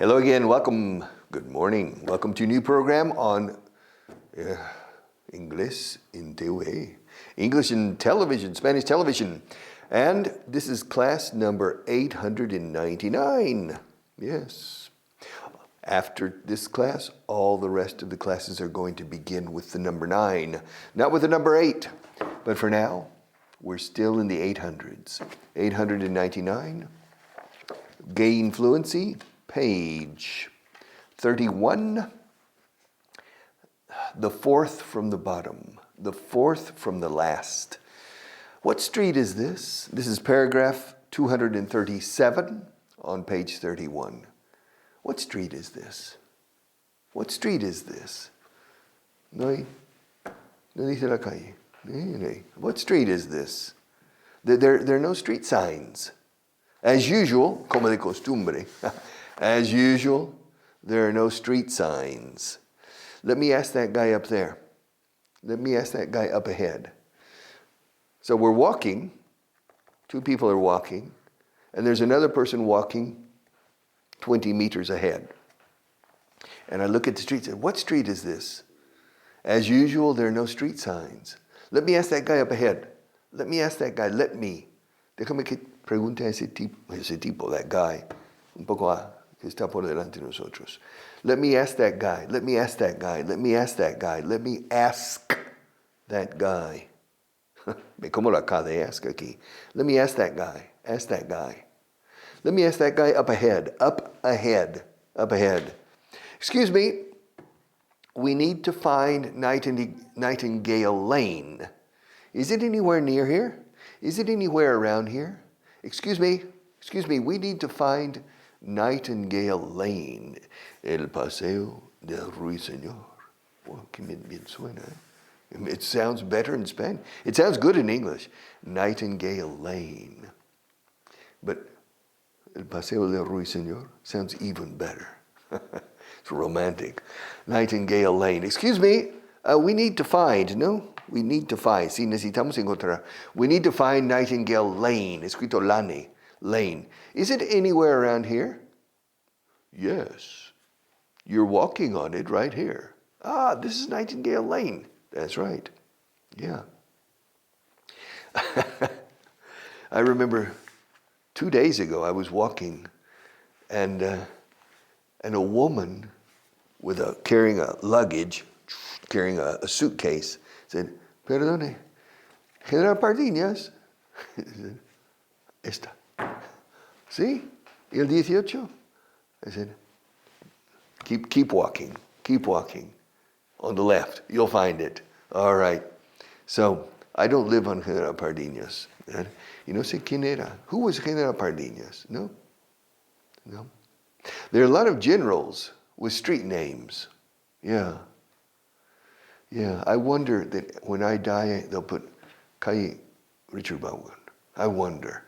Hello again, welcome, good morning. Welcome to a new program on Inglés en TV, English in television, Spanish television. And this is class number 899. Yes. After this class, all the rest of the classes are going to begin with the number 9, not with the number 8. But for now, we're still in the 800s. 899, gain fluency, page 31, the fourth from the bottom, the fourth from the last. What street is this? This is paragraph 237 on page 31. What street is this? What street is this? No dice la calle. What street is this? There are no street signs. As usual, como de costumbre, as usual, there are no street signs. Let me ask that guy up there. Let me ask that guy up ahead. So we're walking, 2 people are walking, and there's another person walking 20 meters ahead. And I look at the street and say, what street is this? As usual, there are no street signs. Let me ask that guy up ahead. Let me ask that guy, Déjame que pregunte a ese tipo, that guy, un poco que está por delante de nosotros. Let me ask that guy, let me ask that guy, let me ask that guy, let me ask that guy. Me como la K de ask aquí. Let me ask that guy, ask that guy. Let me ask that guy up ahead, up ahead, up ahead. Excuse me, we need to find Nightingale Lane. Is it anywhere near here? Is it anywhere around here? Excuse me, we need to find Nightingale Lane. El Paseo del Ruiseñor. Well, que bien suena. It sounds better in Spanish. It sounds good in English. Nightingale Lane. But El Paseo del Ruiseñor sounds even better. It's romantic. Nightingale Lane. Excuse me, we need to find, we need to find. Sí, necesitamos encontrar. We need to find Nightingale Lane. Escrito Lane. Is it anywhere around here? Yes. You're walking on it right here. This is Nightingale Lane. That's right. Yeah. I remember 2 days ago I was walking and a woman carrying a luggage, carrying a suitcase, said, Perdone, General Pardiñas. Esta. ¿Sí? ¿Y el 18? I said, keep walking. On the left, you'll find it. All right. So, I don't live on General Pardiñas. You know, sé quién era. Who was General Pardiñas? No? There are a lot of generals with street names. Yeah, I wonder that when I die, they'll put Calle Richard Vaughan. I wonder.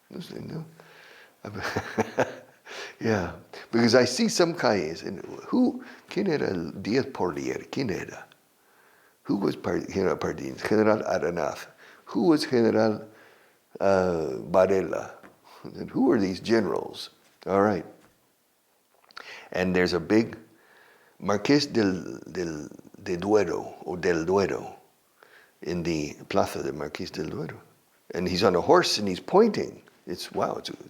No? Yeah, because I see some calles, and ¿quién era el 10 Porlier? ¿Quién era? Who was General Pardines? General Aranaz. Who was General Varela? And who are these generals? All right. And there's a big Marqués de Duero, or del Duero, in the Plaza de Marqués del Duero. And he's on a horse and he's pointing. It's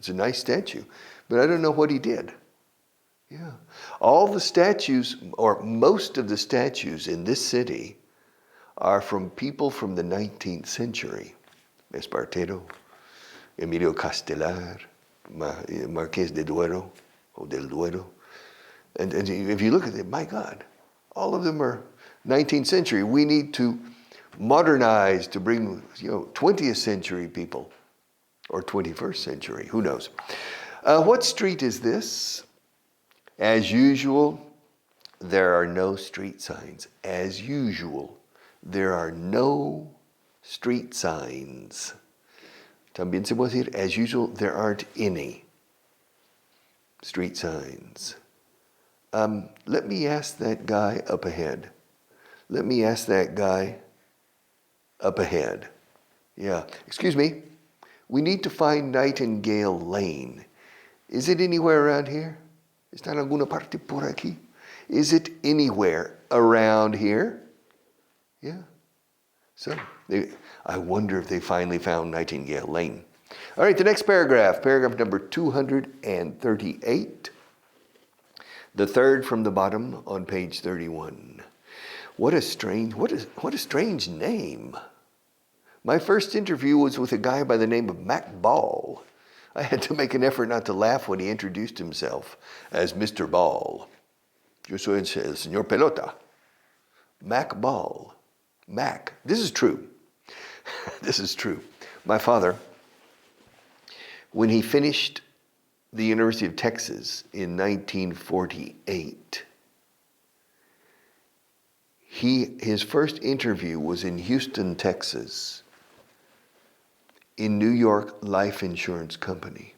a nice statue. But I don't know what he did. Yeah. All the statues, or most of the statues in this city, are from people from the 19th century. Espartero, Emilio Castelar, Marqués de Duero, or del Duero. And if you look at it, my God, all of them are 19th century. We need to modernize to bring 20th century people, or 21st century, who knows. What street is this? As usual, there are no street signs. As usual, there are no street signs. También se puede decir, as usual, there aren't any street signs. Let me ask that guy up ahead. Let me ask that guy up ahead. Yeah. Excuse me. We need to find Nightingale Lane. Is it anywhere around here? ¿Está en alguna parte por aquí? Is it anywhere around here? Yeah. So, I wonder if they finally found Nightingale Lane. All right, the next paragraph number 238. The third from the bottom on page 31. What a strange name. My first interview was with a guy by the name of Mac Ball. I had to make an effort not to laugh when he introduced himself as Mr. Ball. Yo soy el señor Pelota. Mac Ball. Mac. This is true. This is true. My father, when he finished the University of Texas in 1948, his first interview was in Houston, Texas, in New York Life Insurance Company.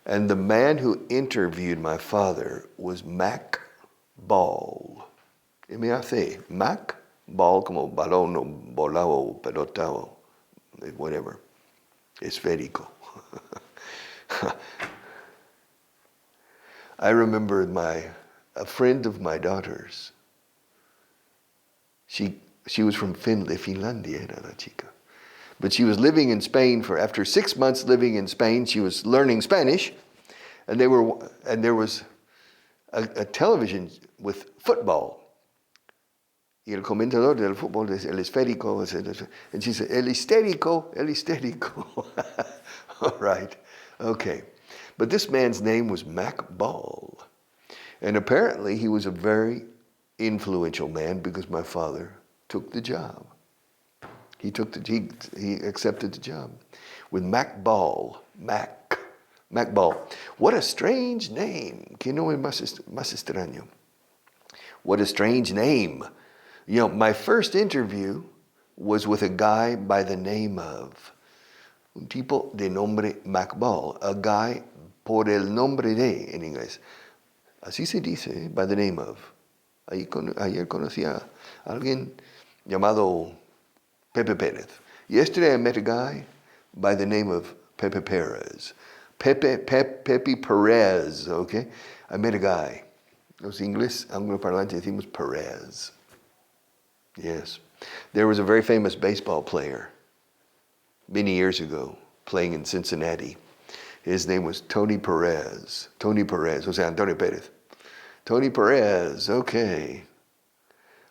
And the man who interviewed my father was Mac Ball. M-A-C, Mac Ball, como balón o bola o pelota o whatever. Esférico. I remember a friend of my daughter's. She was from Finlandia, era la chica. But she was living in Spain after 6 months living in Spain, she was learning Spanish, and there was a television with football. Y el comentador del fútbol es el esférico, and she said, el histérico. All right, okay. But this man's name was Mac Ball. And apparently he was a very influential man because my father took the job. He accepted the job with Mac Ball. Mac Ball. What a strange name. ¿Qué nombre más extraño? What a strange name. You know, my first interview was with a guy by the name of, un tipo de nombre Mac Ball, a guy por el nombre de, en inglés. Así se dice, by the name of. Ayer conocí a alguien llamado Pepe Pérez. Yesterday I met a guy by the name of Pepe Perez. Pepe Perez, okay? I met a guy. Los ingles angloparlantes decimos Perez. Yes. There was a very famous baseball player many years ago playing in Cincinnati. His name was Tony Perez. O sea, Antonio Pérez. Tony Perez, okay.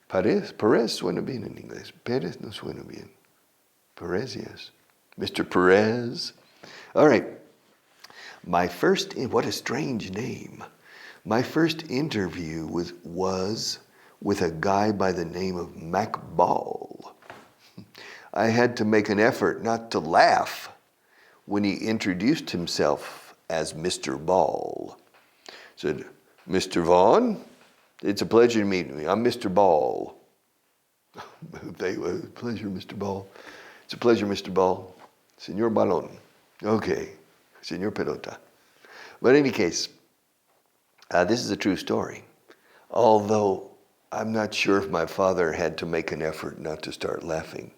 Perez suena bien en inglés. Pérez no suena bien. Perez, yes. Mr. Perez. All right. What a strange name. My first interview was with a guy by the name of Mac Ball. I had to make an effort not to laugh when he introduced himself as Mr. Ball. Said, Mr. Vaughan, it's a pleasure to meet you. I'm Mr. Ball. Pleasure, Mr. Ball. It's a pleasure, Mr. Ball. Señor Balón. Okay. Señor Pelota. But in any case, this is a true story. Although I'm not sure if my father had to make an effort not to start laughing.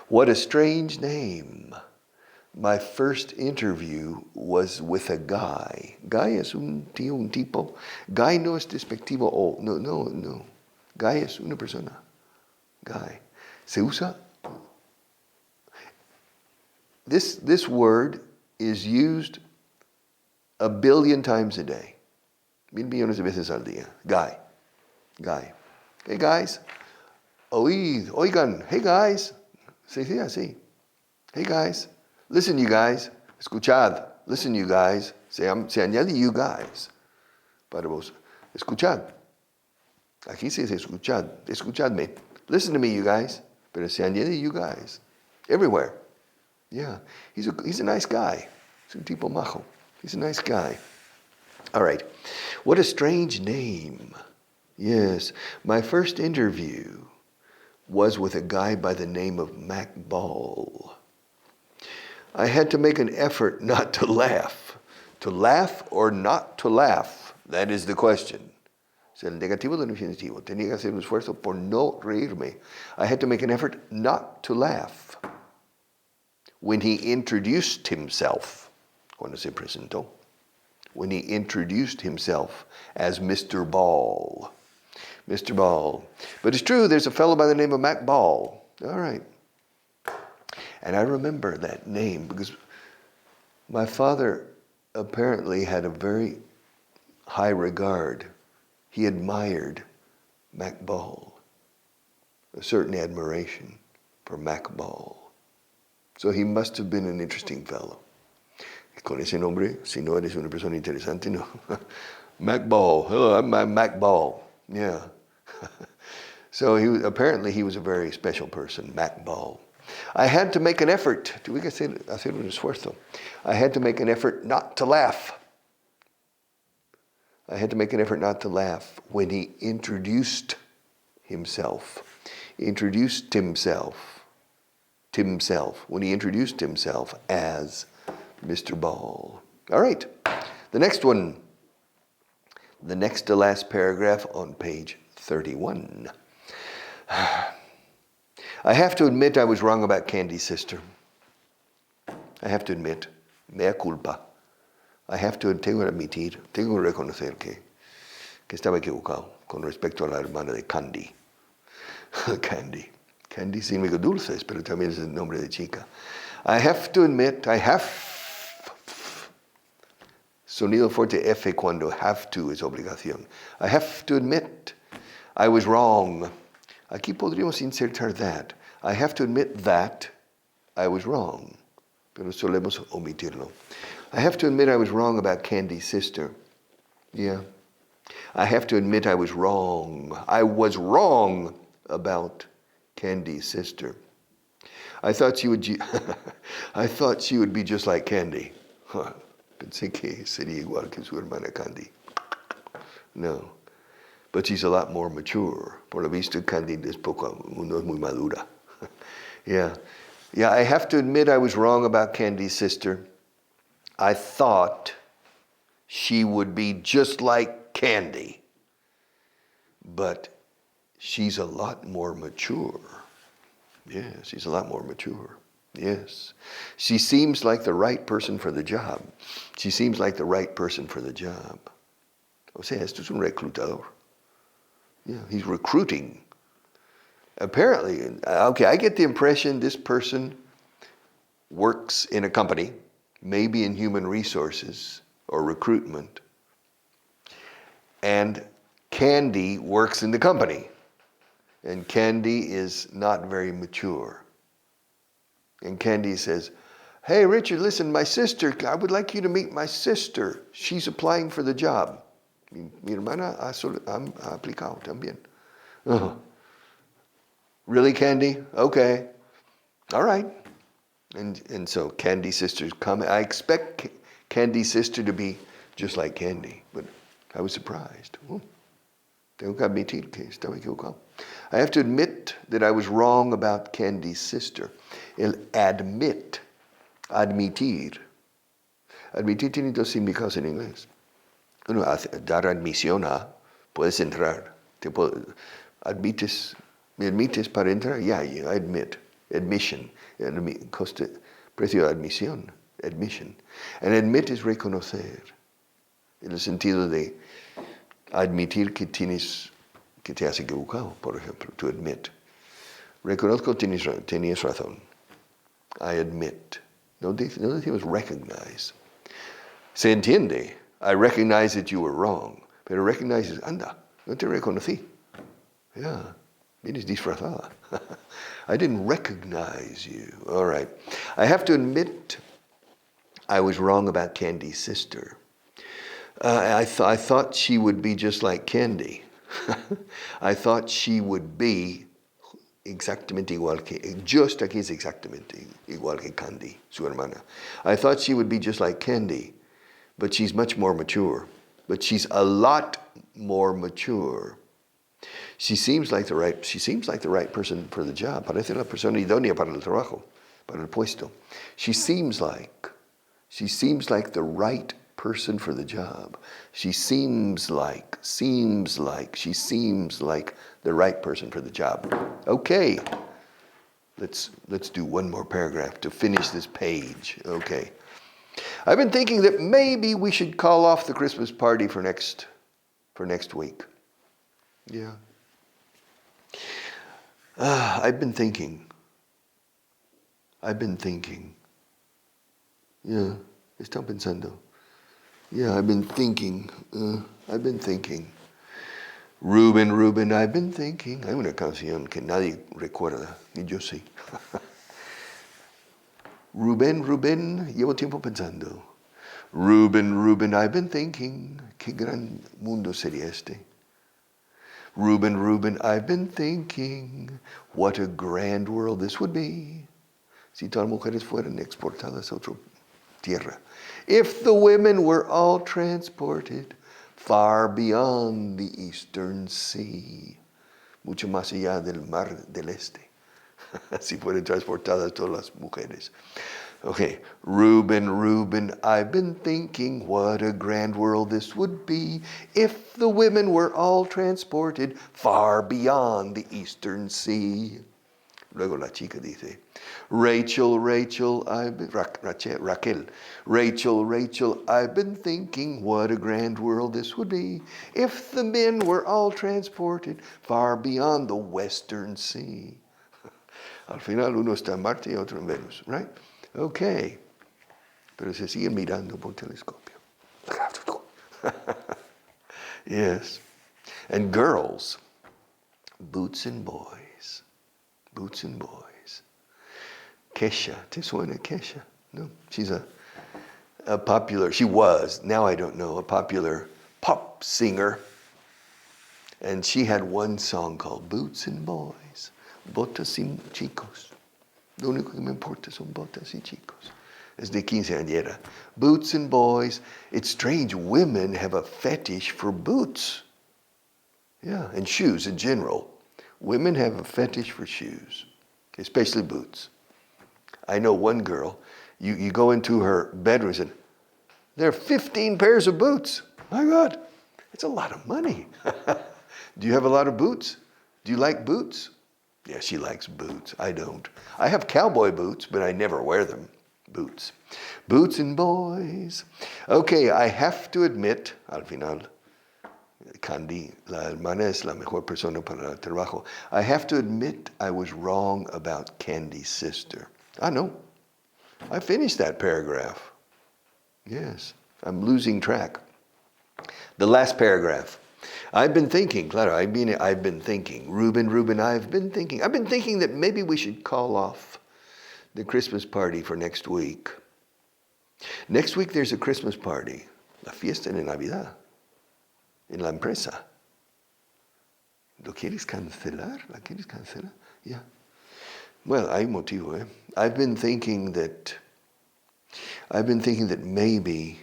What a strange name. My first interview was with a guy. Guy es un tipo. Guy no es despectivo. Oh, no. Guy es una persona. Guy. Se usa. This word is used 1 billion times a day. 1,000 millones de veces al día. Guy. Hey guys. Oigan. Hey guys. Se dice así. Hey guys. Listen, you guys. Escuchad. Listen, you guys. Se añade you guys. Para vos. Escuchad. Aquí se dice escuchad. Escuchadme. Listen to me, you guys. Pero se añade you guys. Everywhere. Yeah. He's a nice guy. Es un tipo majo. He's a nice guy. All right. What a strange name. Yes. My first interview was with a guy by the name of Mac Ball. I had to make an effort not to laugh. To laugh or not to laugh? That is the question. Es el negativo del infinitivo. Tenía que hacer un esfuerzo por no reírme. I had to make an effort not to laugh. When he introduced himself, cuando se presentó. when he introduced himself as Mr. Ball. Mr. Ball. But it's true, there's a fellow by the name of Mac Ball. All right. And I remember that name because my father apparently had a very high regard. He admired Mac Ball, a certain admiration for Mac Ball. So he must have been an interesting fellow. Con ese nombre, si no eres una persona interesante, no. Mac Ball. Hello, I'm Mac Ball. Yeah. So apparently he was a very special person, Mac Ball. I had to make an effort. Tuve que hacer un esfuerzo. I had to make an effort not to laugh. I had to make an effort not to laugh when he introduced himself. When he introduced himself as Mr. Ball. All right, the next one. The next to last paragraph on page 31. I have to admit I was wrong about Candy's sister. I have to admit, mea culpa. Tengo que admitir, tengo que reconocer que estaba equivocado con respecto a la hermana de Candy. Candy. Candy significa dulces, pero también es el nombre de chica. I have to admit, sonido fuerte F cuando have to es obligación. I have to admit, I was wrong. Aquí podríamos insertar that. I have to admit that I was wrong. Pero solemos omitirlo. I have to admit I was wrong about Candy's sister. Yeah. I have to admit I was wrong. I was wrong about Candy's sister. I thought she would be just like Candy. Huh. Pensé que sería igual que su hermana Candy. No. But she's a lot more mature. Por lo visto, Candy no es muy madura. Yeah. Yeah, I have to admit I was wrong about Candy's sister. I thought she would be just like Candy. But she's a lot more mature. Yeah, she's a lot more mature. Yes. She seems like the right person for the job. She seems like the right person for the job. O sea, esto es un reclutador. Yeah, he's recruiting. Apparently, okay, I get the impression this person works in a company, maybe in human resources or recruitment, and Candy works in the company, and Candy is not very mature. And Candy says, hey, Richard, listen, my sister, I would like you to meet my sister. She's applying for the job. Mi hermana ha aplicado también. Oh. Really, Candy? Okay. All right. And so Candy's sister's coming. I expect Candy's sister to be just like Candy, but I was surprised. Tengo que admitir que estaba equivocado. I have to admit that I was wrong about Candy's sister. El admit, admitir. Admitir tiene dos significados en inglés. Uno, dar admisión a, puedes entrar. ¿Me admites para entrar? Yeah, I admit. Admission. Coste, precio de admisión. Admission. And admit es reconocer. En el sentido de admitir que te has equivocado, por ejemplo. To admit. Reconozco, tenías razón. I admit. No decimos recognize. Se entiende. I recognize that you were wrong. Pero recognize is, anda, no te reconocí. Yeah, vienes disfrazada. I didn't recognize you. All right. I have to admit I was wrong about Candy's sister. I thought she would be just like Candy. I thought she would be exactamente igual que, just aquí es exactamente igual que Candy, su hermana. I thought she would be just like Candy, but she's much more mature. But she's a lot more mature. She seems like the right person for the job. Parece la persona idónea para el trabajo, para el puesto. She seems like the right person for the job. She seems like the right person for the job. Okay. Let's do one more paragraph to finish this page. Okay. I've been thinking that maybe we should call off the Christmas party for next week. Yeah. I've been thinking. Yeah, están pensando. Yeah, I've been thinking. Reuben, I've been thinking. Hay una canción que nadie recuerda, y yo sí. Reuben, llevo tiempo pensando. Reuben, I've been thinking. Qué gran mundo sería este. Reuben, I've been thinking. What a grand world this would be. Si todas las mujeres fueran exportadas a otra tierra. If the women were all transported far beyond the eastern sea. Mucho más allá del mar del este. Si fueran transportadas todas las mujeres. Okay, Reuben, I've been thinking what a grand world this would be if the women were all transported far beyond the eastern sea. Luego la chica dice, Raquel, I've been thinking what a grand world this would be if the men were all transported far beyond the western sea. Al final uno está en Marte y otro en Venus, right? Okay. Pero se siguen mirando por telescopio. Yes. And girls, boots and boys. Kesha, ¿te suena Kesha? No, she's a popular, she was, now I don't know, a popular pop singer. And she had one song called Boots and Boys. Botas y chicos. Lo único que me importa son botas y chicos. Es de quinceañera. Boots and boys. It's strange, women have a fetish for boots. Yeah, and shoes in general. Women have a fetish for shoes, especially boots. I know one girl, you go into her bedroom and there are 15 pairs of boots. My God, it's a lot of money. Do you have a lot of boots? Do you like boots? Yeah, she likes boots. I don't. I have cowboy boots, but I never wear them. Boots. Boots and boys. Okay, I have to admit, al final, Candy, la hermana es la mejor persona para el trabajo. I have to admit I was wrong about Candy's sister. I know. I finished that paragraph. Yes, I'm losing track. The last paragraph. I've been thinking, claro, I've been thinking. Reuben, I've been thinking that maybe we should call off the Christmas party for next week. Next week there's a Christmas party, la fiesta de Navidad, en la empresa. ¿Lo quieres cancelar? ¿La quieres cancelar? Yeah. Well, hay motivo, eh? I've been thinking that maybe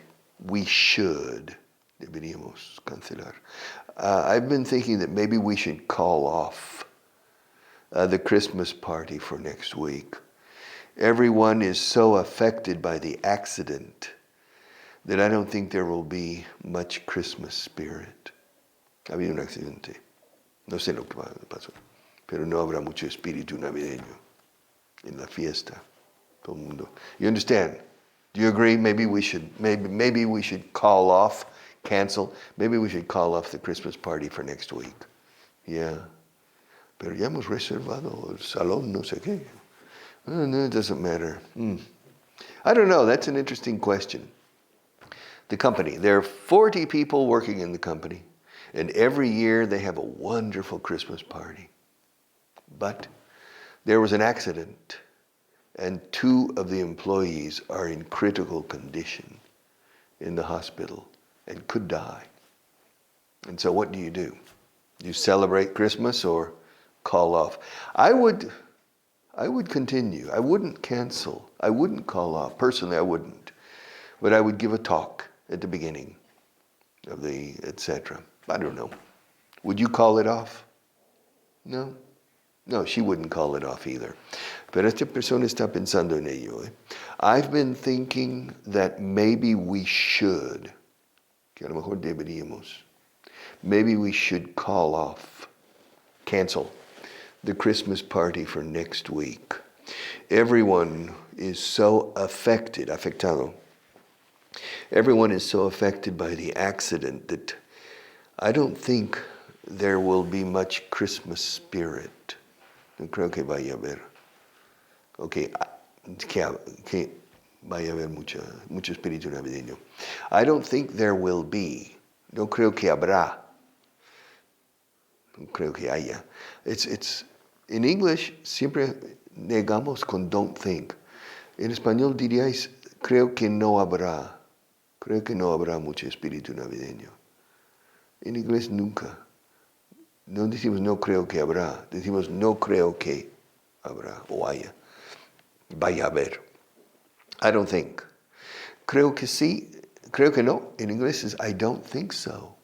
we should. Deberíamos cancelar. I've been thinking that maybe we should call off the Christmas party for next week. Everyone is so affected by the accident that I don't think there will be much Christmas spirit. Ha habido un accidente. No sé lo que pasó, pero no habrá mucho espíritu navideño en la fiesta. Todo el mundo. You understand? Do you agree? Maybe we should call off. Cancel. Maybe we should call off the Christmas party for next week. Yeah. Pero ya hemos reservado el salón, no sé qué. No, it doesn't matter. I don't know. That's an interesting question. The company. There are 40 people working in the company. And every year they have a wonderful Christmas party. But there was an accident. And 2 of the employees are in critical condition in the hospital and could die. And so what do? You celebrate Christmas or call off? I would continue. I wouldn't cancel. I wouldn't call off. Personally, I wouldn't. But I would give a talk at the beginning of the etc. I don't know. Would you call it off? No? No, she wouldn't call it off either. Pero esta persona está pensando en ello. I've been thinking that maybe we should, que a lo mejor deberíamos, maybe we should call off, cancel the Christmas party for next week. Everyone is so afectado Everyone is so affected by the accident that I don't think there will be much Christmas spirit. No creo que vaya a haber. Okay, que vaya a haber mucho espíritu navideño. I don't think there will be. No creo que habrá. No creo que haya. It's in English siempre negamos con don't think. En español diríais creo que no habrá. Creo que no habrá mucho espíritu navideño. En inglés nunca. No decimos no creo que habrá. Decimos no creo que habrá o haya. Vaya a haber. I don't think. Creo que sí. Creo que no. En inglés es I don't think so.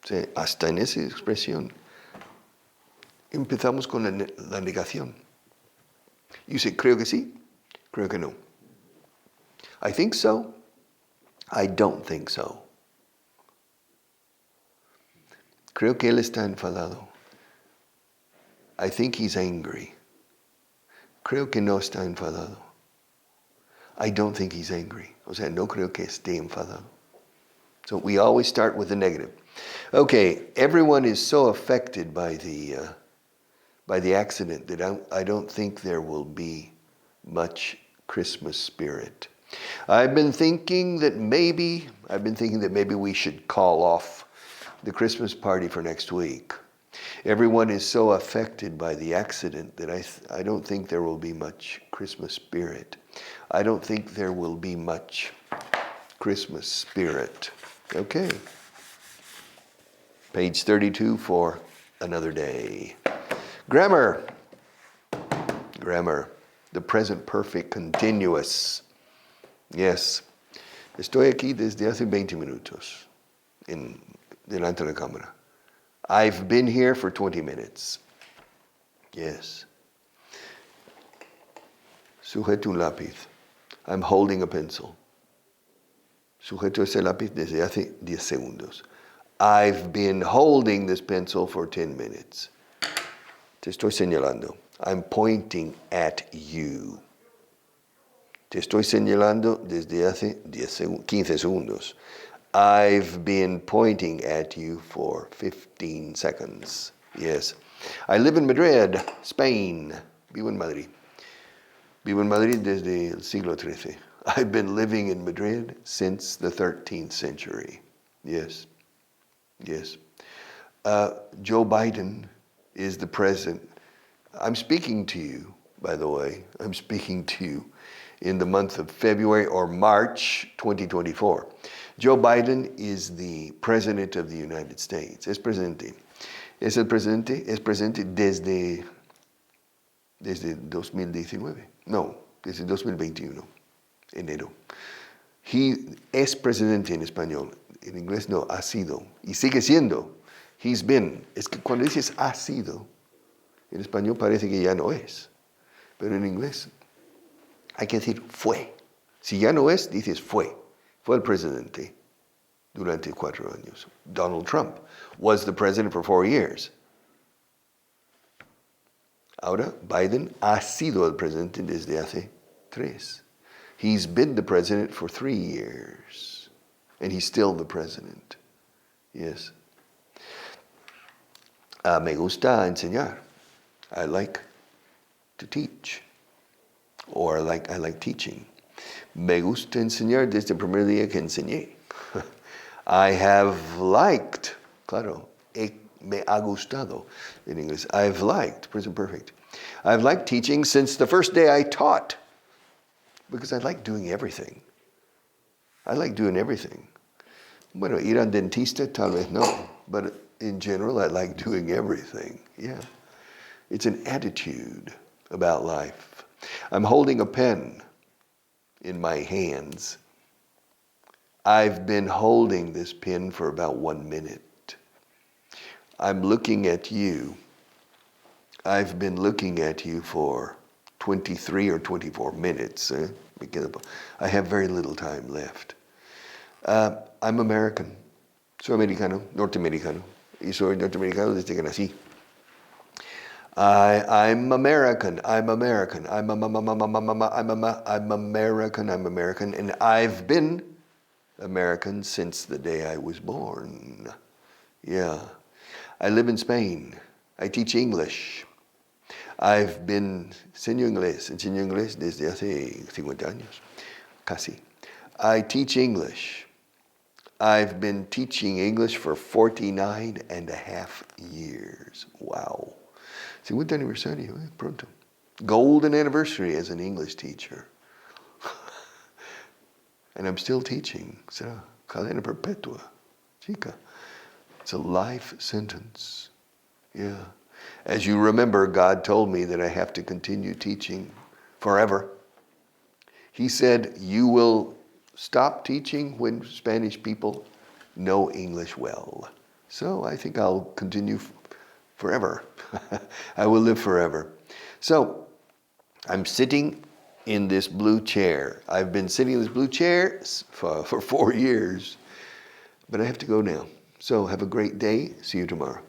O sea, hasta en esa expresión empezamos con la negación. You say creo que sí. Creo que no. I think so. I don't think so. Creo que él está enfadado. I think he's angry. Creo que no está enfadado. I don't think he's angry. O sea, no creo que esté enfadado. So we always start with the negative. Okay, everyone is so affected by the accident that I don't think there will be much Christmas spirit. I've been thinking that maybe we should call off the Christmas party for next week. Everyone is so affected by the accident that I don't think there will be much Christmas spirit. I don't think there will be much Christmas spirit. Okay. Page 32 for another day. Grammar. The present perfect continuous. Yes. Estoy aquí desde hace 20 minutos delante de la cámara. I've been here for 20 minutes. Yes. Sujeto un lápiz. I'm holding a pencil. Sujeto ese lápiz desde hace 10 segundos. I've been holding this pencil for 10 minutes. Te estoy señalando. I'm pointing at you. Te estoy señalando desde hace 15 segundos. I've been pointing at you for 15 seconds. Yes. I live in Madrid, Spain. Vivo en Madrid. Vivo en Madrid desde el siglo XIII. I've been living in Madrid since the 13th century. Yes. Joe Biden is the president. I'm speaking to you, by the way. I'm speaking to you in the month of February or March 2024. Joe Biden is the president of the United States. Es presidente. Es el presidente. Es presidente desde 2019. No, desde 2021. Enero. He es presidente en español. En inglés no, ha sido. Y sigue siendo. He's been. Es que cuando dices ha sido, en español parece que ya no es. Pero en inglés hay que decir fue. Si ya no es, dices fue. Fue el presidente durante 4 años. Donald Trump was the president for 4 years. Ahora, Biden ha sido el presidente desde hace 3. He's been the president for 3 years. And he's still the president. Yes. Me gusta enseñar. I like to teach. Or I like teaching. Me gusta enseñar desde el primer día que enseñé. I have liked, claro, me ha gustado in English. I've liked, present perfect. I've liked teaching since the first day I taught. Because I like doing everything. Bueno, ir al dentista, tal vez no. But in general, I like doing everything. Yeah. It's an attitude about life. I'm holding a pen in my hands. I've been holding this pen for about 1 minute. I'm looking at you. I've been looking at you for 23 or 24 minutes. I have very little time left. I'm American. Soy americano, norteamericano. Y soy norteamericano desde que nací. I'm American. I'm American. I'm American. And I've been American since the day I was born. Yeah. I live in Spain. I teach English. I've been enseño inglés desde hace 50 años, casi. I teach English. I've been teaching English for 49 and a half years. Wow. 50 aniversario, pronto. Golden anniversary as an English teacher. And I'm still teaching. Será cadena perpetua. Chica. It's a life sentence. Yeah. As you remember, God told me that I have to continue teaching forever. He said, you will stop teaching when Spanish people know English well. So I think I'll continue forever. I will live forever. So I'm sitting in this blue chair. I've been sitting in this blue chair for 4 years, but I have to go now. So have a great day. See you tomorrow.